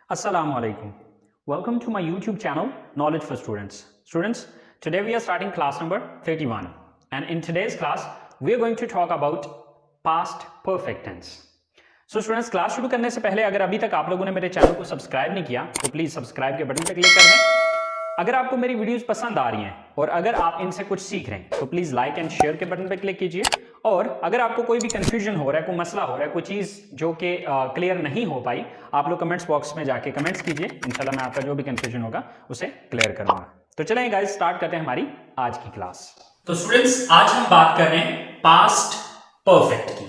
Assalamu alaikum. Welcome to my YouTube channel, Knowledge for Students. Students, today we are starting class number 31. And in today's class, we are going to talk about past perfect tense. So students, class शुरू करने से पहले अगर अभी तक आप लोगों ने मेरे चैनल को सब्सक्राइब नहीं किया तो प्लीज सब्सक्राइब के बटन पर क्लिक कर दें। अगर आपको मेरी वीडियोस पसंद आ रही हैं और अगर आप इनसे कुछ सीख रहे हैं तो प्लीज लाइक एंड शेयर के बटन पर क्लिक कीजिए। और अगर आपको कोई भी कंफ्यूजन हो रहा है, कोई मसला हो रहा है, कोई चीज जो कि क्लियर नहीं हो पाई, आप लोग कमेंट्स बॉक्स में जाके कमेंट्स कीजिए। इंशाल्लाह मैं आपका जो भी कंफ्यूजन होगा उसे क्लियर करूंगा। तो चलें गाइस, स्टार्ट करते हैं हमारी आज की क्लास। तो स्टूडेंट्स, आज हम बात कर रहे हैं पास्ट परफेक्ट की।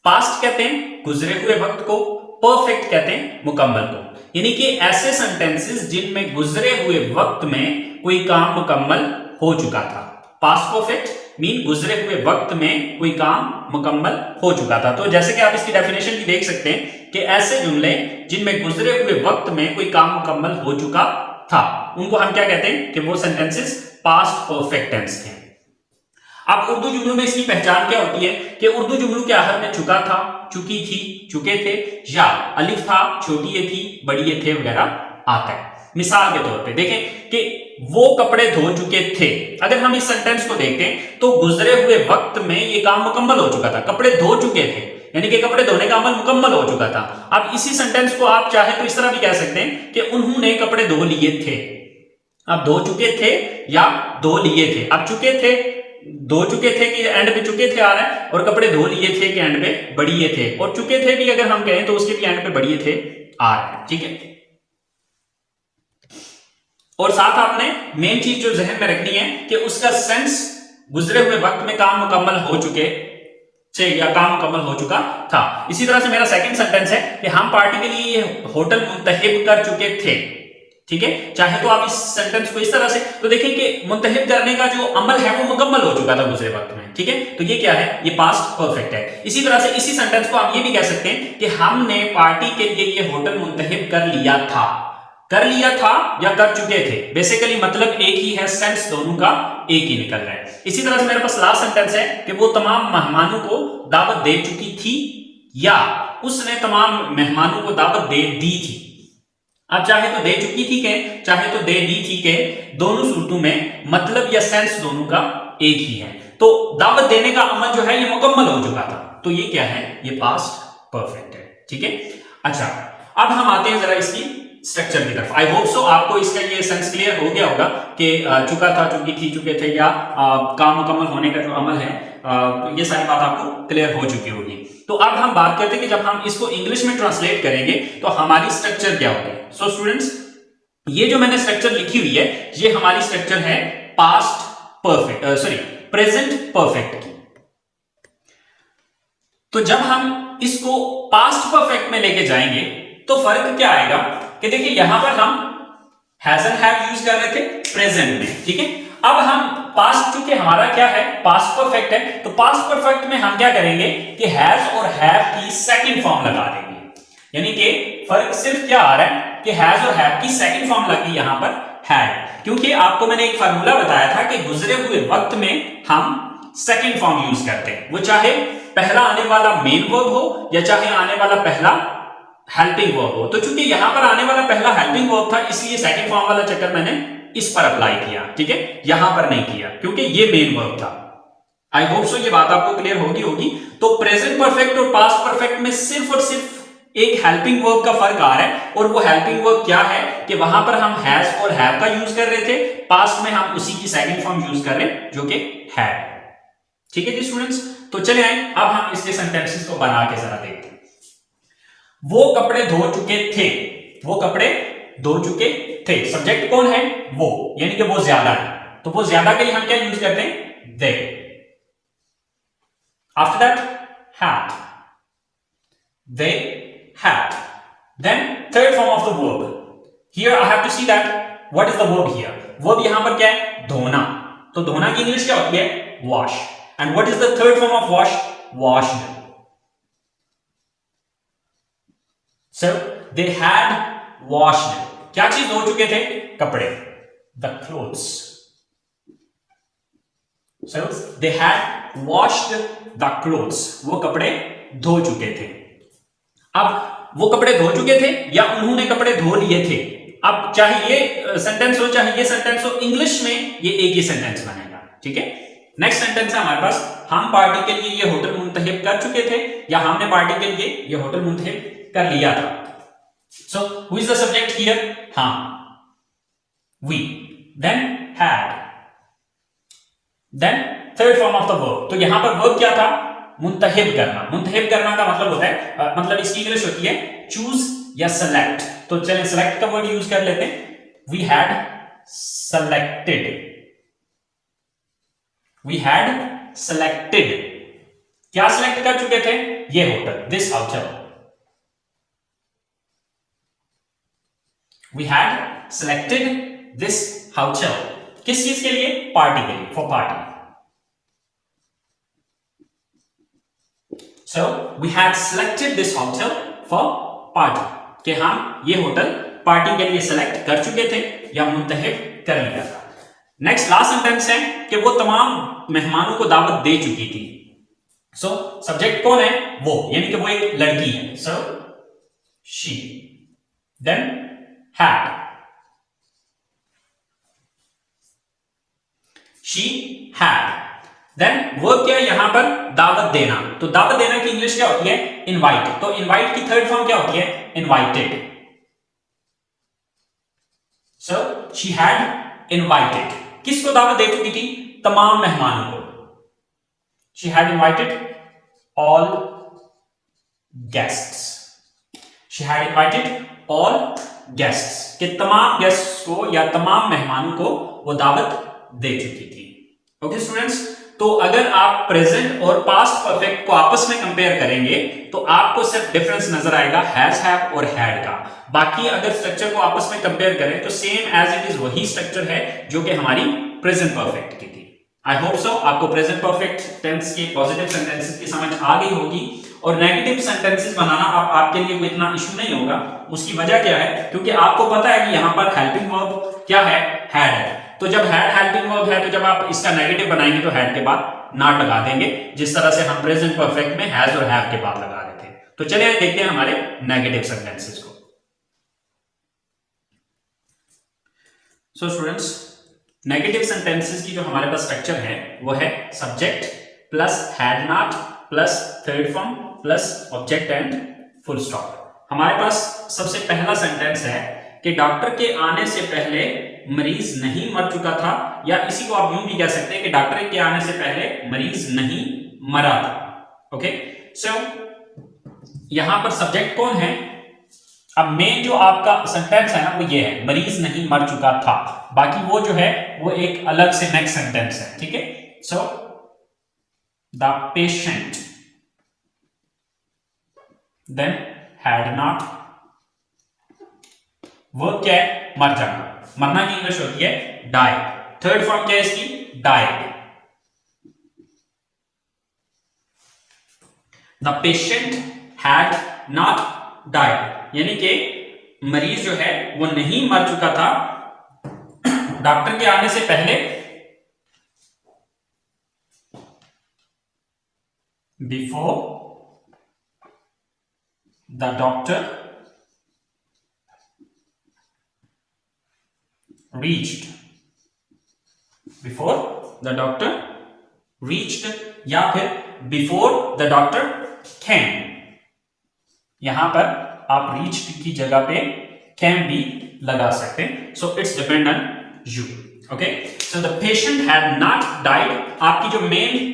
पास्ट कहते हैं गुजरे हुए वक्त को, परफेक्ट कहते हैं मुकम्मल को। यानी कि ऐसे सेंटेंसेस जिनमें गुजरे हुए वक्त में कोई काम मुकम्मल हो चुका था। पास्ट परफेक्ट मीन गुजरे हुए वक्त में कोई काम मुकम्मल हो चुका था। तो जैसे कि आप इसकी डेफिनेशन भी देख सकते हैं कि ऐसे जुमले जिनमें गुजरे हुए वक्त में कोई काम मुकम्मल हो चुका था, उनको हम क्या कहते हैं कि वो सेंटेंसेस पास्ट परफेक्ट टेंस हैं। अब उर्दू जुमलों में इसकी पहचान क्या होती है कि उर्दू जुमलों के आखिर में चुका था, चुकी थी, चुके थे, या अलिफ था, छोटी ये थी, बड़ी ये थे वगैरह आता है। मिसाल के तौर पे देखें कि वो कपड़े धो चुके थे। अगर हम इस सेंटेंस को देखें तो गुजरे हुए वक्त में ये काम मुकम्मल हो चुका था, कपड़े धो चुके थे, यानी कि कपड़े धोने का अमल मुकम्मल हो चुका था। अब इसी सेंटेंस को आप चाहे तो इस तरह भी कह सकते हैं कि उन्होंने कपड़े धो लिए थे। अब धो चुके थे या धो लिए थे। अब चुके थे, धो चुके थे कि एंड पे चुके थे आ रहा है, और कपड़े धो लिए थे कि एंड पे बढ़िए थे, और चुके थे भी अगर हम कहें तो उसके भी एंड पे बढ़िए थे आ रहा है। ठीक है। और साथ आपने मेन चीज जो जहन में रखनी है कि उसका सेंस गुजरे हुए वक्त में काम मुकम्मल हो चुके थे या काम मुकम्मल हो चुका था। इसी तरह से मेरा सेकंड सेंटेंस है कि हम पार्टी के लिए होटल मुंतहिब कर चुके थे। ठीक है। चाहे तो आप इस सेंटेंस को इस तरह से तो देखें कि मुंतहिब करने का जो अमल है वो मुकम्मल हो चुका था गुजरे वक्त में। ठीक है। तो ये क्या है? ये पास्ट परफेक्ट है। इसी तरह से इसी सेंटेंस को आप ये भी कह सकते हैं कि हमने पार्टी के लिए ये होटल मुंतहिब कर लिया था। कर लिया था या कर चुके थे, बेसिकली मतलब एक ही है, सेंस दोनों का एक ही निकल रहा है। इसी तरह से मेरे पास लास्ट सेंटेंस है कि वो तमाम मेहमानों को दावत दे चुकी थी या उसने तमाम मेहमानों को दावत दे दी थी। अब चाहे तो दे चुकी थी के चाहे तो दे दी थी के, दोनों सूरतों में मतलब या सेंस दोनों का एक ही है। तो दावत देने का अमल जो है ये मुकम्मल हो चुका था। तो ये क्या है? ये पास्ट परफेक्ट है। ठीक है। अच्छा, अब हम आते हैं जरा इसकी स्ट्रक्चर की तरफ। आई होप सो आपको इसका ये सेंस क्लियर हो गया होगा कि चुका था, चुकी थी, चुके थे, या काम मुकम्मल होने का जो अमल है, ये सारी बात आपको क्लियर हो चुकी होगी। तो अब हम बात करते हैं कि जब हम इसको इंग्लिश में ट्रांसलेट करेंगे तो हमारी स्ट्रक्चर क्या होगी। सो स्टूडेंट्स, ये जो मैंने स्ट्रक्चर लिखी हुई है ये हमारी स्ट्रक्चर है पास्ट परफेक्ट प्रेजेंट परफेक्ट की। तो जब हम इसको पास्ट परफेक्ट में लेके जाएंगे तो फर्क क्या आएगा कि देखिए यहां पर हम हैज एंड हैव यूज कर रहे थे प्रेजेंट में। ठीक है। अब हम पास्ट, चूंकि हमारा क्या है पास्ट परफेक्ट है, तो पास्ट परफेक्ट में हम क्या करेंगे कि हैज और हैव की सेकंड फॉर्म लगा देंगे। यानी कि फर्क सिर्फ क्या आ रहा है कि हैज और हैव की सेकंड फॉर्म लगी यहां पर हैड, क्योंकि आपको मैंने एक फार्मूला बताया था कि गुजरे हुए वक्त में हम सेकंड फॉर्म यूज करते हैं। वो चाहे पहला आने वाला मेन वर्ब हो या चाहे आने वाला पहला हेल्पिंग वर्ब हो। तो चूंकि यहां पर आने वाला पहला हेल्पिंग वर्ब था इसलिए सेकंड फॉर्म वाला चक्कर मैंने इस पर अप्लाई किया। ठीक है। यहां पर नहीं किया क्योंकि ये मेन वर्ब था। आई होप सो ये बात आपको क्लियर होगी। तो प्रेजेंट परफेक्ट और पास्ट परफेक्ट में सिर्फ और सिर्फ एक हेल्पिंग वर्ब का फर्क आ रहा है, और वो हेल्पिंग वर्ब क्या है कि वहां पर हम हैज और हैव का यूज कर रहे थे, पास्ट में हम उसी की सेकंड फॉर्म यूज कर रहे हैं जो कि हैड। ठीक है जी स्टूडेंट्स। तो चले आए अब हम इसके सेंटेंसेस को बना के जरा देखते हैं। वो कपड़े धो चुके थे। वो कपड़े धो चुके थे। सब्जेक्ट कौन है? वो, यानी कि वो ज्यादा है। तो वो ज्यादा के लिए हम क्या यूज करते हैं? They. After that had. They had. Then third form of the verb. Here I have to see that what is the verb here. Verb यहां पर क्या है? धोना। तो धोना की इंग्लिश क्या होती है? wash. And what is the third form of wash? washed. So they had washed. क्या चीज धो चुके थे? कपड़े। The clothes. So they had washed the clothes. वो कपड़े धो चुके थे। अब वो कपड़े धो चुके थे या उन्होंने कपड़े धो लिए थे। अब चाहे ये सेंटेंस हो चाहे ये सेंटेंस हो, इंग्लिश में ये एक ही सेंटेंस बनेगा, ठीक है। नेक्स्ट सेंटेंस है हमारे पास, हम पार्टी के लिए ये होटल मुंतखब कर चुके थे या हमने पार्टी के लिए ये होटल मुंतखब कर लिया था। So who is the subject here? हाँ, we. Then had, then third form of the verb. तो यहां पर वर्ब क्या था? मुंतखब करना। मुंतखब करना का मतलब होता है मतलब इसकी इंग्लिश होती है चूज या सेलेक्ट। तो चलिए सेलेक्ट का वर्ड यूज कर लेते हैं। We had selected, we had selected. क्या सेलेक्ट कर चुके थे? ये hotel, this hotel. We had selected this hotel. किस चीज के लिए? पार्टी के लिए, for party. So we had selected this hotel for party, कि हम ये होटल पार्टी के लिए सेलेक्ट कर चुके थे या मुंतखब कर लिया था। नेक्स्ट लास्ट सेंटेंस है कि वो तमाम मेहमानों को दावत दे चुकी थी। सो सब्जेक्ट कौन है? वो, यानी कि वो एक लड़की है। So she, then had, she had. Then verb क्या है यहां पर? दावत देना। तो दावत देना की इंग्लिश क्या होती है? इनवाइट। तो इनवाइट की थर्ड फॉर्म क्या होती है? Invited. So she had invited. किसको दावत दे चुकी थी? तमाम मेहमानों को। She had invited all guests. She had invited all guests, कि तमाम गेस्ट्स को या तमाम मेहमानों को वो दावत दे चुकी थी। ओके स्टूडेंट्स, तो अगर आप प्रेजेंट और पास्ट परफेक्ट को आपस में कंपेयर करेंगे तो आपको सिर्फ डिफरेंस नजर आएगा हैज, हैव और हैड का। बाकी अगर स्ट्रक्चर को आपस में कंपेयर करें तो सेम एज इट इज वही स्ट्रक्चर है जो कि हमारी प्रेजेंट परफेक्ट की थी। आई होप सो आपको प्रेजेंट परफेक्ट टेंस के पॉजिटिव सेंटेंसेस की समझ आ गई होगी और नेगेटिव सेंटेंसेस बनाना अब आपके लिए कोई इतना इशू नहीं होगा। उसकी वजह क्या है? क्योंकि आपको पता है कि यहां पर हेल्पिंग वर्ब क्या है? हैड है। तो जब हैड हेल्पिंग वर्ब है तो जब आप इसका नेगेटिव बनाएंगे तो हैड के बाद नॉट लगा देंगे, जिस तरह से हम प्रेजेंट परफेक्ट में हैज और हैव के बाद लगा देते हैं। तो चलिए देखते हैं हमारे नेगेटिव सेंटेंसेस को। सो स्टूडेंट्स, नेगेटिव सेंटेंसेस की जो हमारे पास स्ट्रक्चर है वो है subject plus had not plus third form plus object and full stop. हमारे पास सबसे पहला सेंटेंस है कि डॉक्टर के आने से पहले मरीज नहीं मर चुका था, या इसी को आप यूं भी कह सकते हैं कि डॉक्टर के आने से पहले मरीज नहीं मरा था। ओके, सो यहां पर सब्जेक्ट कौन है? अब मेन जो आपका सेंटेंस है ना वो ये है, मरीज नहीं मर चुका था। बाकी वो जो है वो एक अलग से नेक्स्ट सेंटेंस है, ठीक है। So the patient then had not. Verb क्या है? मर जाना। मरना की इंग्लिश होती है डाई। थर्ड फॉर्म क्या है इसकी? Died. The patient had not died, यानी कि मरीज जो है वो नहीं मर चुका था डॉक्टर के आने से पहले, before the doctor reached, before the doctor reached, या फिर before the doctor came। यहां पर आप reached की जगह पे came भी लगा सकते हैं। so it's depend on you। okay, so the patient had not died। आपकी जो मेन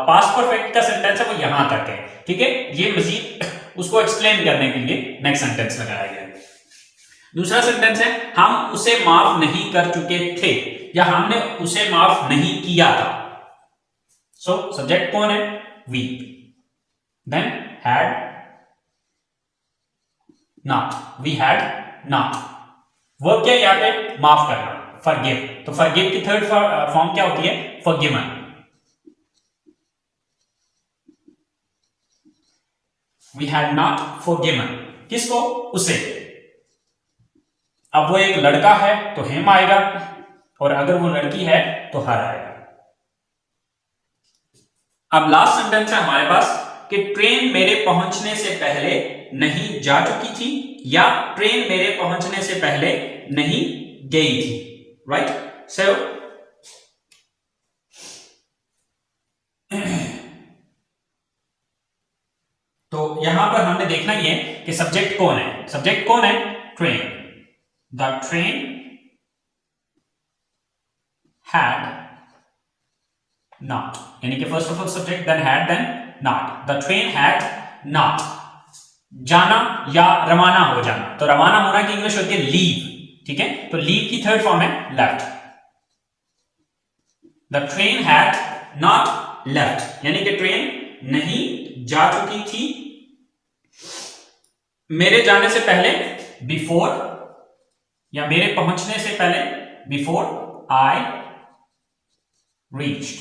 पास्ट परफेक्ट का सेंटेंस है वो यहां तक है, ठीक है। ये मजीद उसको एक्सप्लेन करने के लिए नेक्स्ट सेंटेंस लगाया गया है। दूसरा सेंटेंस है हम उसे माफ नहीं कर चुके थे, या हमने उसे माफ नहीं किया था। सो सब्जेक्ट कौन है? We. Then had not, we had not. Verb क्या है यहां पे? माफ करना, फॉरगिव। तो फॉरगिव की थर्ड फॉर्म क्या होती है? Forgiven. We had not forgiven. किसको? उसे। अब वो एक लड़का है तो हिम आएगा, और अगर वो लड़की है तो हर आएगा। अब लास्ट सेंटेंस है हमारे पास कि ट्रेन मेरे पहुंचने से पहले नहीं जा चुकी थी या ट्रेन मेरे पहुंचने से पहले नहीं गई थी, राइट। सो तो यहां पर हमने देखना ही है कि सब्जेक्ट कौन है। सब्जेक्ट कौन है? Train. The train had not, यानी कि first of all subject, then had, then not. The train had not, जाना या रवाना हो जाना। तो रवाना होना की इंग्लिश होती है लीव, ठीक है। तो लीव की थर्ड फॉर्म है left. The train had not left, यानी कि ट्रेन नहीं जा चुकी थी मेरे जाने से पहले, बिफोर, या मेरे पहुंचने से पहले, बिफोर आई रीच्ड।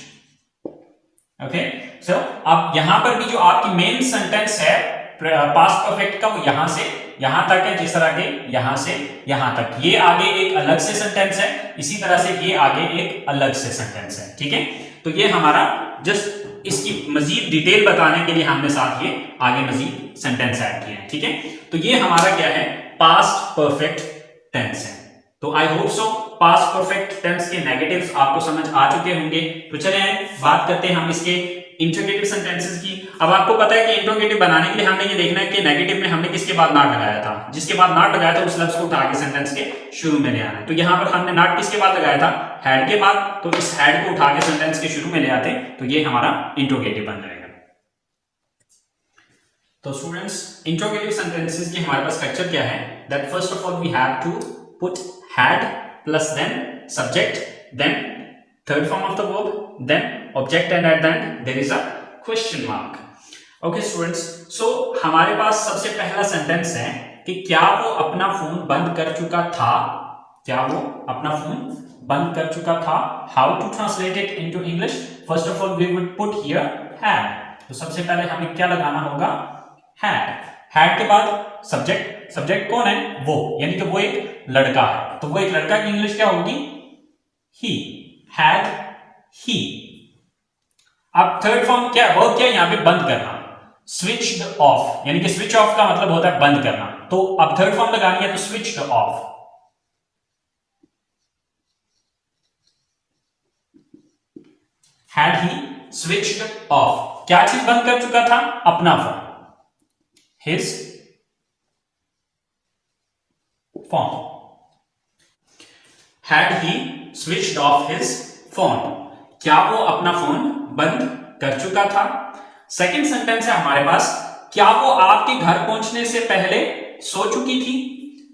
ओके, सो अब यहां पर भी जो आपकी मेन सेंटेंस है पास्ट परफेक्ट का, वो यहां से यहां तक है, जिस तरह के यहां से यहां तक। ये आगे एक अलग से सेंटेंस है, इसी तरह से ये आगे एक अलग से सेंटेंस है, ठीक है। तो ये हमारा जस्ट इसकी मजीद डिटेल बताने के लिए हमने साथ ये आगे मजीद सेंटेंस ऐड किए हैं, ठीक है। तो ये हमारा क्या है? पास्ट परफेक्ट टेंस है। तो I hope so past perfect tense के नेगेटिव्स आपको समझ आ चुके होंगे। तो चले बात करते हैं हम इसके इंट्रोगेटिव सेंटेंसेस की। अब आपको पता है कि इंट्रोगेटिव बनाने के लिए हमने ये देखना है कि नेगेटिव में हमने किसके बाद नॉट लगाया था। जिसके बाद नॉट लगाया था उस लफ्ज को उठा के सेंटेंस के शुरू में ले आना है। तो यहां पर हमने नॉट किसके बाद लगाया था? हैड के बाद। तो इस हैड को उठा के सेंटेंस के शुरू में ले आते, तो ये हमारा इंट्रोगेटिव बन जाएगा। तो स्टूडेंट्स, इंट्रोगेटिव सेंटेंसेस की हमारे पास स्ट्रक्चर क्या है? That first of all we have to put had plus then subject, then third form of the verb, then object, and at the end there is a question mark. Okay students, so हमारे पास सबसे पहला sentence है कि क्या वो अपना phone बंद कर चुका था? क्या वो अपना फोन बंद कर चुका था? How to translate it into English? First of all we would put here had. तो सबसे पहले हमें क्या लगाना होगा? had. had के बाद सब्जेक्ट। सब्जेक्ट कौन है? वो, यानी कि वो एक लड़का है। तो वो एक लड़का की इंग्लिश क्या होगी? he. had he. अब थर्ड फॉर्म क्या है? वर्ब क्या है? यहां पे बंद करना, switched off, यानी कि स्विच ऑफ का मतलब होता है बंद करना। तो अब थर्ड फॉर्म लगानी है तो switched off। had he switched off, क्या चीज बंद कर चुका था? अपना phone, his phone। had he switched off his phone, क्या वो अपना फोन बंद कर चुका था? सेकंड सेंटेंस है हमारे पास, क्या वो आपके घर पहुंचने से पहले सो चुकी थी?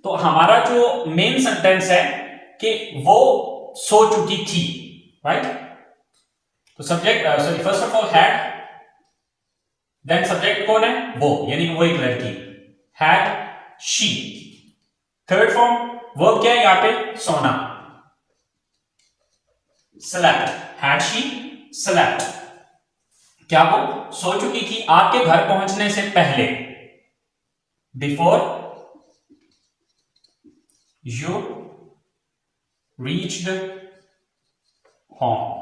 तो हमारा जो मेन सेंटेंस है कि वो सो चुकी थी, राइट। तो subject sorry first of all had, then subject कौन है? वो, यानी वो एक लड़की, had she. Third form verb क्या है यहां पे? सोना, slept, had she slept, क्या वो सो चुकी थी आपके घर पहुंचने से पहले? Before you reached home।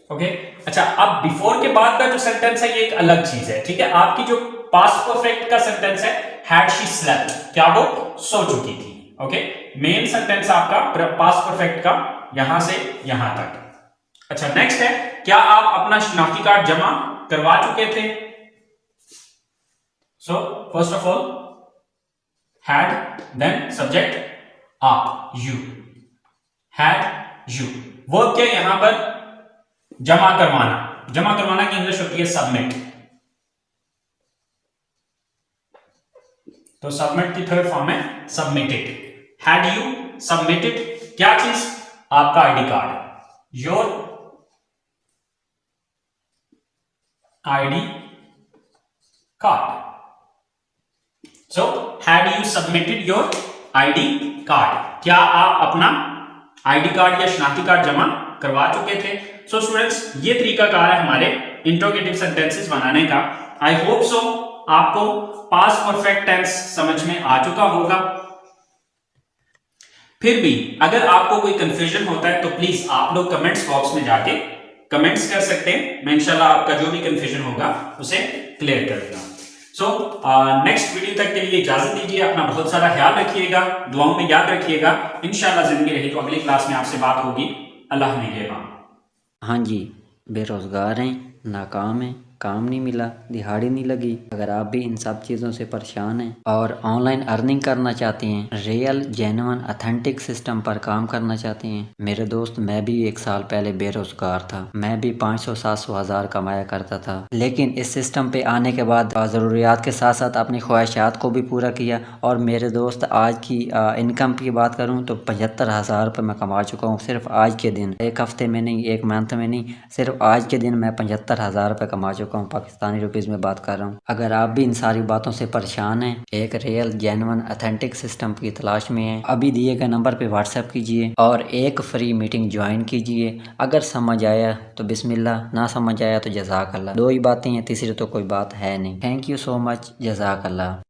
Okay, अच्छा, अब बिफोर के बाद का जो सेंटेंस है ये एक अलग चीज है, ठीक है। आपकी जो पास्ट परफेक्ट का सेंटेंस है had she slept, क्या वो सो चुकी थी। ओके, मेन सेंटेंस आपका पास्ट परफेक्ट का यहां से यहां तक। अच्छा, नेक्स्ट है, क्या आप अपना शिनाख्ती कार्ड जमा करवा चुके थे? So first of all had, then subject आप, यू, हैड यू। वर्ब क्या यहां पर? जमा करवाना। जमा करवाना की इंग्लिश होती है सबमिट। तो सबमिट की थर्ड फॉर्म है सबमिटेड। हैड यू सबमिटेड, क्या चीज? आपका ID card, your ID card. So had you submitted your ID card, क्या आप अपना आईडी कार्ड या शनाख्ती कार्ड जमा करवा चुके थे? सो स्टूडेंट्स, ये तरीकाकार है हमारे इंट्रोगेटिव सेंटेंसेस बनाने का। आई होप सो आपको पास्ट परफेक्ट टेंस समझ में आ चुका होगा। फिर भी अगर आपको कोई कंफ्यूजन होता है तो प्लीज आप लोग कमेंट्स बॉक्स में जाके कमेंट्स कर सकते हैं। मैं इंशाल्लाह आपका जो भी कंफ्यूजन होगा उसे क्लियर कर दूंगा। सो नेक्स्ट वीडियो तक के लिए इजाजत दीजिए। अपना बहुत सारा ख्याल रखिएगा, दुआओं में याद रखिएगा। इंशाल्लाह जिंदगी रही तो अगली क्लास में आपसे बात होगी। अल्लाह निगहबान। हाँ जी, बेरोज़गार हैं, नाकाम हैं, काम नहीं मिला, दिहाड़ी नहीं लगी। अगर आप भी इन सब चीज़ों से परेशान हैं और ऑनलाइन अर्निंग करना चाहते हैं, रियल जेन्युइन ऑथेंटिक सिस्टम पर काम करना चाहते हैं, मेरे दोस्त मैं भी 1 साल पहले बेरोज़गार था। मैं भी 500-700 हज़ार कमाया करता था, लेकिन इस सिस्टम पे आने के बाद ज़रूरियात के साथ साथ अपनी ख्वाहिशात को भी पूरा किया। और मेरे दोस्त आज की इनकम की बात करूँ तो 75,000 रुपये मैं कमा चुका हूँ सिर्फ आज के दिन। 1 हफ्ते में नहीं, 1 मंथ में नहीं, सिर्फ आज के दिन मैं 75,000 रुपये कमा चुका हूँ। पाकिस्तानी रुपीस में बात कर रहा हूँ। अगर आप भी इन सारी बातों से परेशान हैं, एक रियल जेन्युइन ऑथेंटिक सिस्टम की तलाश में हैं, अभी दिए गए नंबर पे व्हाट्सएप कीजिए और एक फ्री मीटिंग ज्वाइन कीजिए। अगर समझ आया तो बिस्मिल्लाह, ना समझ आया तो जज़ाक अल्लाह। 2 ही बातें हैं, तीसरी तो कोई बात है नहीं। थैंक यू सो मच, जज़ाक अल्लाह।